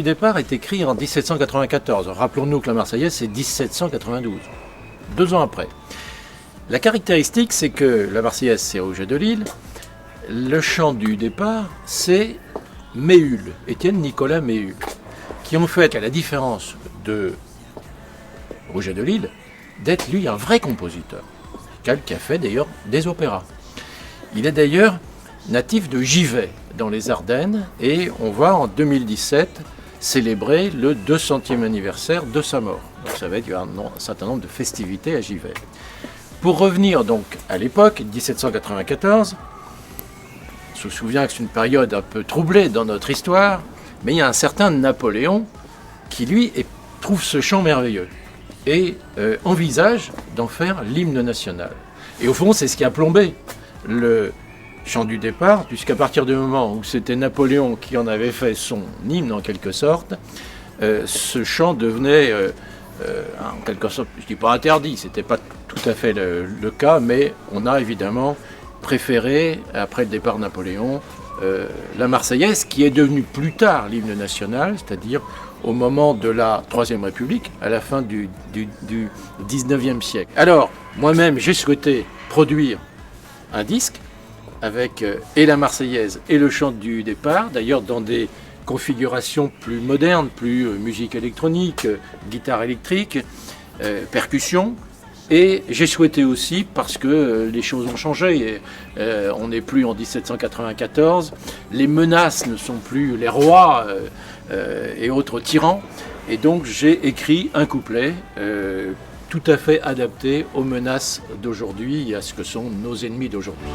départ est écrit en 1794. Rappelons-nous que la Marseillaise, c'est 1792, 2 ans après. La caractéristique, c'est que la Marseillaise, c'est Roger de Lille. Le chant du départ, c'est Méhul, Étienne Nicolas Méhul, qui ont fait, à la différence de Roger de Lille, d'être lui un vrai compositeur, qui a fait d'ailleurs des opéras. Il est d'ailleurs natif de Givet, dans les Ardennes, et on va en 2017 célébrer le 200e anniversaire de sa mort. Donc ça va être un certain nombre de festivités à Givet. Pour revenir donc à l'époque, 1794, on se souvient que c'est une période un peu troublée dans notre histoire, mais il y a un certain Napoléon qui, lui, trouve ce chant merveilleux et envisage d'en faire l'hymne national. Et au fond, c'est ce qui a plombé le chant du départ, puisqu'à partir du moment où c'était Napoléon qui en avait fait son hymne, en quelque sorte, ce chant devenait, en quelque sorte, je ne dis pas interdit, ce n'était pas tout à fait le cas, mais on a évidemment préféré, après le départ de Napoléon, la Marseillaise, qui est devenue plus tard l'hymne national, c'est-à-dire au moment de la Troisième République, à la fin du 19e siècle. Alors, moi-même, j'ai souhaité produire un disque avec et la Marseillaise et le chant du départ, d'ailleurs dans des configurations plus modernes, plus musique électronique, guitare électrique, percussion. Et j'ai souhaité aussi, parce que les choses ont changé, on n'est plus en 1794, les menaces ne sont plus les rois et autres tyrans, et donc j'ai écrit un couplet tout à fait adapté aux menaces d'aujourd'hui et à ce que sont nos ennemis d'aujourd'hui.